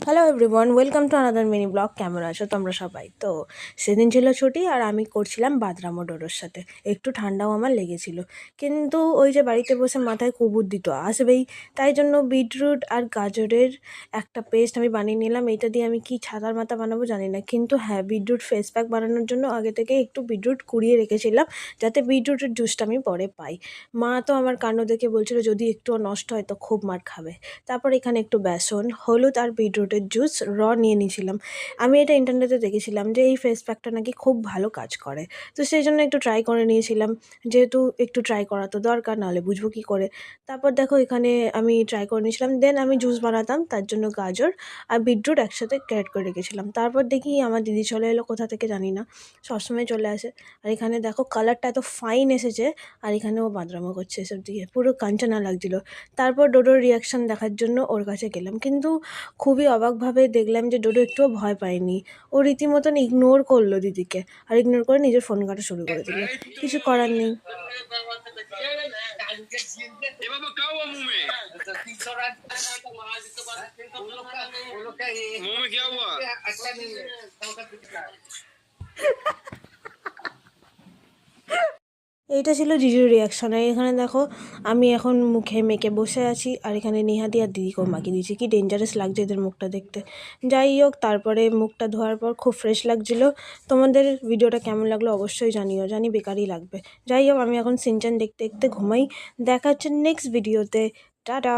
Hello everyone, welcome to another mini blog. কেমন আছো তোমরা সবাই? তো সেদিন ছিল ছুটি আর আমি করছিলাম বাদরামো ডোডোর সাথে। একটু ঠান্ডাও আমার লেগেছিল, কিন্তু ওই যে বাড়িতে বসে মাথায় কুবুদ্ধি তো আসবেই, তাই জন্য বিটরুট আর গাজরের একটা পেস্ট আমি বানিয়ে নিলাম। এইটা দিয়ে আমি কি ছাতার মাথা বানাবো জানি না, কিন্তু হ্যাঁ, বিটরুট ফেস প্যাক বানানোর জন্য আগে থেকে একটু বিটরুট কুড়িয়ে রেখেছিলাম, যাতে বিটরুটের জুসটা আমি পরে পাই। মা তো আমার কাণ্ড দেখে বলছিল যদি একটুও নষ্ট হয় তো খুব মার খাবে। তারপর এখানে একটু বেসন, হলুদ আর বিটরুটের জুস নিয়ে নিয়েছিলাম। আমি এটা ইন্টারনেটে দেখেছিলাম যে এই ফেস প্যাকটা নাকি খুব ভালো কাজ করে, তো সেই জন্য একটু ট্রাই করে নিয়েছিলাম। যেহেতু একটু ট্রাই করা তো দরকার, নাহলে বুঝবো কী করে। তারপর দেখো এখানে আমি ট্রাই করে নিয়েছিলাম, দেন আমি জুস বানাতাম, তার জন্য গাজর আর বিটরুট একসাথে গ্রেট করে রেখেছিলাম। তারপর দেখি আমার দিদি চলে এলো, কোথা থেকে জানি না, সবসময় চলে আসে। আর এখানে দেখো কালারটা এত ফাইন এসেছে, আর এখানে ও বাদরামো করছে এসব দিকে, পুরো কাঞ্চনা লাগছিলো। তারপর ডোডোর রিয়াকশান দেখার জন্য ওর কাছে গেলাম, কিন্তু খুবই অবাকভাবে দেখলাম যে ডোডো একটুও ভয় পায়নি। ও রীতিমতন ইগনোর করলো দিদিকে, আর ইগনোর করে নিজের ফোন ঘাঁটা শুরু করে দিল। কিছু করার নেই। এইটা ছিল জিজুর রিয়াকশান। আর এখানে দেখো আমি এখন মুখে মেখে বসে আছি, আর এখানে নেহাদি আর দিদিকেও মাখিয়ে দিয়েছি। কি ডেঞ্জারাস লাগছে এদের মুখটা দেখতে। যাই হোক, তারপরে মুখটা ধোয়ার পর খুব ফ্রেশ লাগছিল। তোমাদের ভিডিওটা কেমন লাগলো অবশ্যই জানিও, জানি বেকারই লাগবে। যাই হোক, আমি এখন সিনচান দেখতে দেখতে ঘুমাই। দেখা হচ্ছে নেক্সট ভিডিওতে। টাটা।